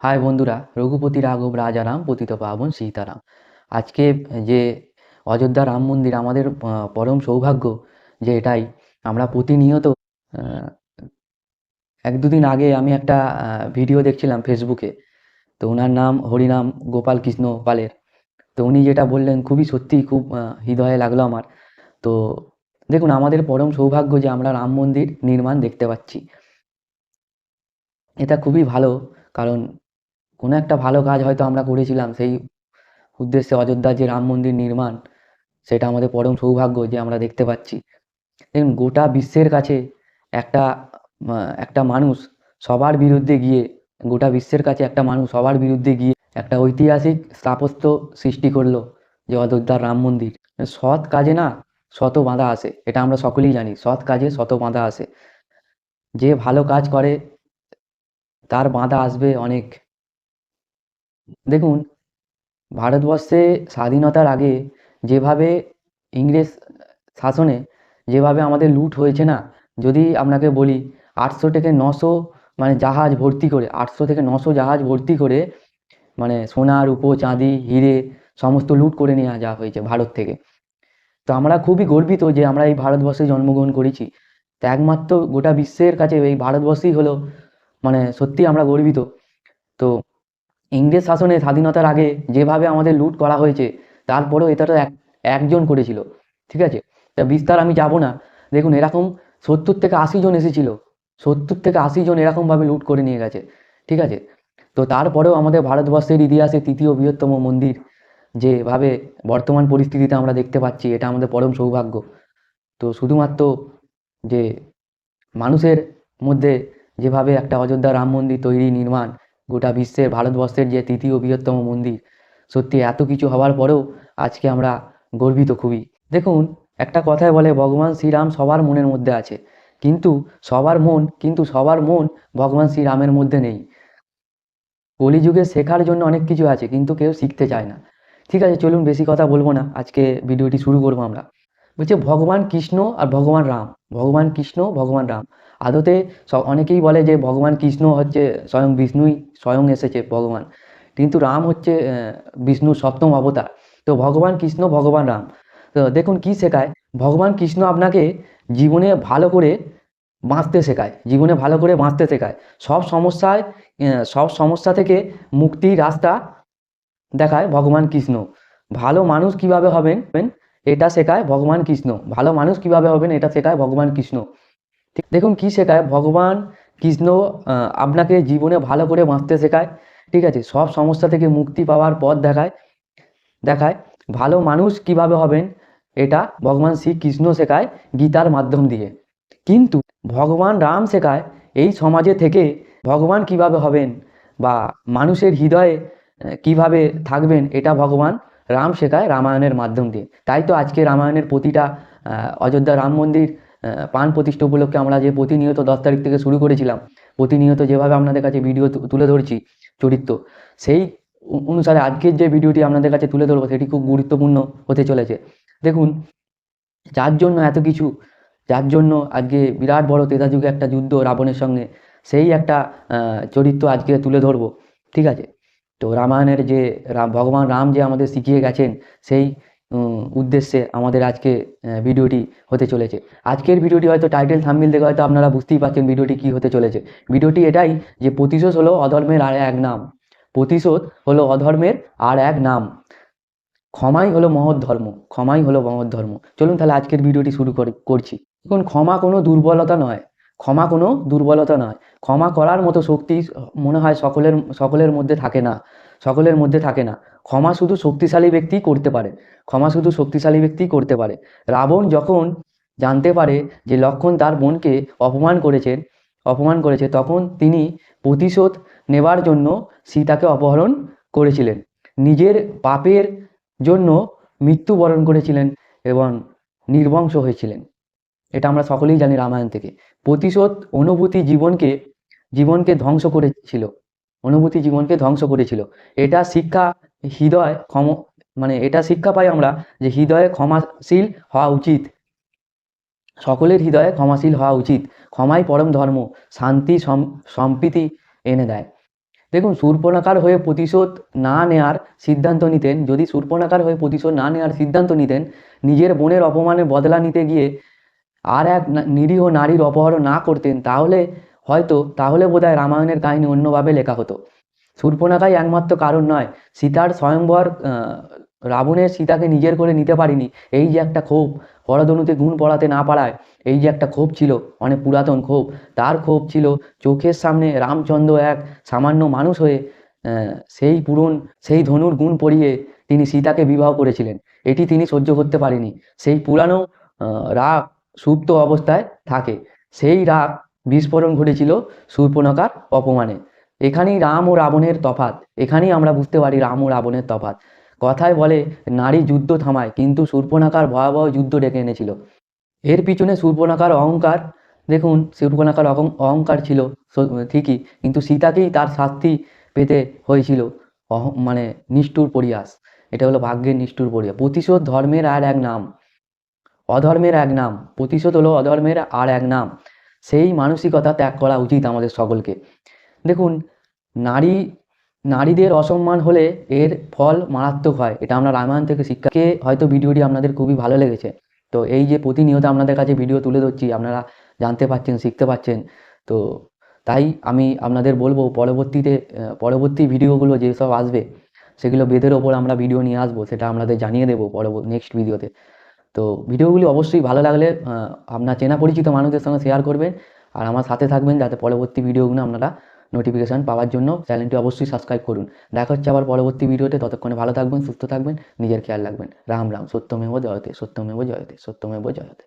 High বন্ধুরা, রঘুপতি রাঘব রাজারাম পতিত পাবন সীতারাম। আজকে যে অযোধ্যা রাম মন্দির আমাদের পরম সৌভাগ্য যে এটাই আমরা প্রতিনিয়ত আহ, এক দুদিন আগে আমি একটা ভিডিও দেখছিলাম ফেসবুকে। তো ওনার নাম হরিনাম গোপাল কৃষ্ণ পালের। তো উনি যেটা বললেন খুবই সত্যি, খুব হৃদয়ে লাগলো আমার। তো দেখুন, আমাদের পরম সৌভাগ্য যে আমরা রাম মন্দির নির্মাণ দেখতে পাচ্ছি। এটা খুবই ভালো, কারণ কোনো একটা ভালো কাজ হয়তো আমরা করেছিলাম, সেই উদ্দেশ্যে অযোধ্যার যে রাম মন্দির নির্মাণ, সেটা আমাদের পরম সৌভাগ্য যে আমরা দেখতে পাচ্ছি। দেখুন, গোটা বিশ্বের কাছে একটা একটা মানুষ সবার বিরুদ্ধে গিয়ে, গোটা বিশ্বের কাছে একটা মানুষ সবার বিরুদ্ধে গিয়ে একটা ঐতিহাসিক স্থাপত্য সৃষ্টি করলো, যে অযোধ্যার রাম মন্দির। সৎ কাজে না শত বাধা আসে, এটা আমরা সকলেই জানি। সৎ কাজে শত বাধা আসে, যে ভালো কাজ করে তার বাধা আসবে অনেক। দেখুন, ভারতবর্ষে স্বাধীনতার আগে যেভাবে ইংরেজ শাসনে যেভাবে আমাদের লুট হয়েছে না, যদি আপনাকে বলি, 800 থেকে 900 মানে জাহাজ ভর্তি করে, 800 থেকে 900 জাহাজ ভর্তি করে, মানে সোনা রূপো চাঁদি হিরে সমস্ত লুট করে নিয়ে যাওয়া হয়েছে ভারত থেকে। তো আমরা খুবই গর্বিত যে আমরা এই ভারতবর্ষে জন্মগ্রহণ করেছি। তো একমাত্র গোটা বিশ্বের কাছে এই ভারতবর্ষই হলো, মানে সত্যি আমরা গর্বিত। তো ইংরেজ শাসনে স্বাধীনতার আগে যেভাবে আমাদের লুট করা হয়েছে, তারপরেও এটা তো একজন করেছিল। ঠিক আছে, তা বিস্তার আমি যাব না। দেখুন, এরকম 70 থেকে 80 জন এসেছিল, 70 থেকে 80 জন এরকমভাবে লুট করে নিয়ে গেছে। ঠিক আছে, তো তারপরেও আমাদের ভারতবর্ষের ইতিহাসে তৃতীয় বৃহত্তম মন্দির যেভাবে বর্তমান পরিস্থিতিতে আমরা দেখতে পাচ্ছি, এটা আমাদের পরম সৌভাগ্য। তো শুধুমাত্র যে মানুষের মধ্যে যেভাবে একটা অযোধ্যা রাম মন্দির তৈরি নির্মাণ, গোটা বিশ্বের ভারতবর্ষের যে তৃতীয় বৃহত্তম মন্দির, সত্যি এত কিছু হওয়ার পরেও আজকে আমরা গর্বিত খুবই। দেখুন, একটা কথায় বলে ভগবান শ্রীরাম সবার মনের মধ্যে আছে, কিন্তু সবার মন ভগবান শ্রীরামের মধ্যে নেই। কলিযুগে শেখার জন্য অনেক কিছু আছে, কিন্তু কেউ শিখতে চায় না। ঠিক আছে, চলুন বেশি কথা বলবো না, আজকে ভিডিওটি শুরু করবো আমরা। বলছে ভগবান কৃষ্ণ আর ভগবান রাম, ভগবান কৃষ্ণ ভগবান রাম। আদতে অনেকেই বলে যে ভগবান কৃষ্ণ হচ্ছে স্বয়ং বিষ্ণুই স্বয়ং এসেছে ভগবান, কিন্তু রাম হচ্ছে বিষ্ণুর সপ্তম অবতার। তো ভগবান কৃষ্ণ ভগবান রাম। তো দেখুন কি শেখায়। ভগবান কৃষ্ণ আপনাকে জীবনে ভালো করে বাঁচতে শেখায়, জীবনে ভালো করে বাঁচতে শেখায়। সব সমস্যায় সব সমস্যা থেকে মুক্তির রাস্তা দেখায় ভগবান কৃষ্ণ। ভালো মানুষ কিভাবে হবেন এটা শেখায় ভগবান কৃষ্ণ, ভালো মানুষ কিভাবে হবেন এটা শেখায় ভগবান কৃষ্ণ। ঠিক, দেখুন কি শেখায় ভগবান কৃষ্ণ। আপনাকে জীবনে ভালো করে বাঁচতে শেখায়। ঠিক আছে, সব সমস্যা থেকে মুক্তি পাওয়ার পথ দেখায় দেখায় ভালো মানুষ কিভাবে হবেন এটা ভগবান শ্রীকৃষ্ণ শেখায় গীতার মাধ্যম দিয়ে। কিন্তু ভগবান রাম শেখায় এই সমাজে থেকে ভগবান কিভাবে হবেন, বা মানুষের হৃদয়ে কিভাবে থাকবেন, এটা ভগবান রাম শেখায় রামায়ণের মাধ্যম দিয়ে। তাই তো আজকে রামায়ণের প্রতিটা অযোধ্যা রাম মন্দির প্রাণ প্রতিষ্ঠা উপলক্ষে আমরা যে প্রতিনিয়ত 10 তারিখ থেকে শুরু করেছিলাম, প্রতিনিয়ত যেভাবে আপনাদের কাছে ভিডিও তুলে ধরছি চরিত্র, সেই অনুসারে আজকের যে ভিডিওটি আপনাদের কাছে তুলে ধরবো সেটি খুব গুরুত্বপূর্ণ হতে চলেছে। দেখুন, যার জন্য এত কিছু, যার জন্য আজকে বিরাট বড় ত্রেতা যুগে একটা যুদ্ধ রাবণের সঙ্গে, সেই একটা চরিত্র আজকে তুলে ধরবো। ঠিক আছে, তো রামায়ণের যে ভগবান রাম যে আমাদের শিখিয়ে গেছেন, সেই উদ্দেশ্যে আমাদের আজকে ভিডিওটি হতে চলেছে। আজকের ভিডিওটি হয়তো টাইটেল থাম্বনেল দেখে হয়তো আপনারা বুঝতেই পারছেন ভিডিওটি কি হতে চলেছে। ভিডিওটি এটাই, যে প্রতিশোধ হলো অধর্মের আর এক নাম, প্রতিশোধ হলো অধর্মের আর এক নাম, ক্ষমাই হলো মহৎ ধর্ম, ক্ষমাই হলো মহৎ ধর্ম। চলুন তাহলে আজকের ভিডিওটি শুরু করছি। দেখুন, ক্ষমা কোনো দুর্বলতা নয়, ক্ষমা কোনো দুর্বলতা নয়। ক্ষমা করার মতো শক্তি মনে হয় সকলের সকলের মধ্যে থাকে না, সকলের মধ্যে থাকে না। ক্ষমা শুধু শক্তিশালী ব্যক্তি করতে পারে, ক্ষমা শুধু শক্তিশালী ব্যক্তি করতে পারে। রাবণ যখন জানতে পারে যে লক্ষ্মণ তার বোনকে অপমান করেছে, তখন তিনি প্রতিশোধ নেবার জন্য সীতাকে অপহরণ করেছিলেন, নিজের পাপের জন্য মৃত্যুবরণ করেছিলেন এবং নির্বংশ হয়েছিলেন। এটা আমরা সকলেই জানি রামায়ণ থেকে। প্রতিশোধ অনুভূতি জীবনকে ধ্বংস করেছিল, অনুভূতি জীবনকে ধ্বংস করেছিল। এটা শিক্ষা, হৃদয় মানে এটা শিক্ষা পাই আমরা, যে হৃদয়ে ক্ষমাশীল হওয়া উচিত, সকলের হৃদয়ে ক্ষমাশীল হওয়া উচিত। ক্ষমাই পরম ধর্ম, শান্তি সম্প্রীতি এনে দেয়। দেখুন, শূর্পণখার হয়ে প্রতিশোধ না নেওয়ার সিদ্ধান্ত নিতেন, যদি শূর্পণখার হয়ে প্রতিশোধ না নেওয়ার সিদ্ধান্ত নিতেন, নিজের বোনের অপমানের বদলা নিতে গিয়ে আর এক নিরীহ নারীর অপহরণ না করতেন, তাহলে বোধহয় রামায়ণের কাহিনী অন্যভাবে লেখা হতো। শূর্পণখাই একমাত্র কারণ নয়, সীতার স্বয়ংবর রাবণের সীতাকে নিজের করে নিতে পারেনি, এই যে একটা ক্ষোভ, হরধনুতে গুণ পড়াতে না পারায় এই যে একটা ক্ষোভ ছিল, অনেক পুরাতন ক্ষোভ, তার ক্ষোভ ছিল চোখের সামনে রামচন্দ্র এক সামান্য মানুষ হয়ে সেই ধনুর গুণ পড়িয়ে তিনি সীতাকে বিবাহ করেছিলেন, এটি তিনি সহ্য করতে পারেনি। সেই পুরানো রাগ সুপ্ত অবস্থায় থাকে, সেই রাগ বিস্ফোরণ ঘটেছিল শূর্পণখার অপমানে। এখানেই রাম ও রাবণের তফাৎ, এখানেই আমরা বুঝতে পারি রাম ও রাবণের তফাৎ। কথায় বলে নারী যুদ্ধ থামায়, কিন্তু শূর্পণখার ভয়াবহ যুদ্ধ ডেকে এনেছিল। এর পিছনে শূর্পণখার অহংকার, দেখুন শূর্পণখার অহংকার ছিল ঠিকই, কিন্তু সীতাকেই তার শাস্তি পেতে হয়েছিল মানে নিষ্ঠুর পরিহাস। এটা হলো ভাগ্যের নিষ্ঠুর পরিহাস। প্রতিশোধ ধর্মের আর এক নাম, অধর্মের এক নাম। প্রতিশোধ হলো অধর্মের আর এক নাম। সেই মানসিকতা ত্যাগ করা উচিত আমাদের সকলকে। দেখুন, নারী নারীদের অসম্মান হলে এর ফল মারাত্মক হয়, এটা আমরা রামায়ণ থেকে শিক্ষাকে। হয়তো ভিডিওটি আপনাদের খুবই ভালো লেগেছে। তো এই যে প্রতিনিয়ত আপনাদের কাছে ভিডিও তুলে ধরছি, আপনারা জানতে পারছেন, শিখতে পারছেন। তো তাই আমি আপনাদের বলবো, পরবর্তী ভিডিওগুলো যেসব আসবে সেগুলো বেদের ওপর আমরা ভিডিও নিয়ে আসবো, সেটা আপনাদের জানিয়ে দেবো নেক্সট ভিডিওতে। তো ভিডিওগুলি অবশ্যই ভালো লাগলে আপনার চেনা পরিচিত মানুষদের সঙ্গে শেয়ার করবেন, আর আমার সাথে থাকবেন যাতে পরবর্তী ভিডিওগুলো আপনারা নোটিফিকেশান পাওয়ার জন্য চ্যানেলটি অবশ্যই সাবস্ক্রাইব করুন। দেখা হচ্ছে আবার পরবর্তী ভিডিওতে, ততক্ষণে ভালো থাকবেন, সুস্থ থাকবেন, নিজের খেয়াল রাখবেন। রাম রাম, সত্যমেব জয়তে, সত্যমেব জয়তে, সত্যমেব জয়তে।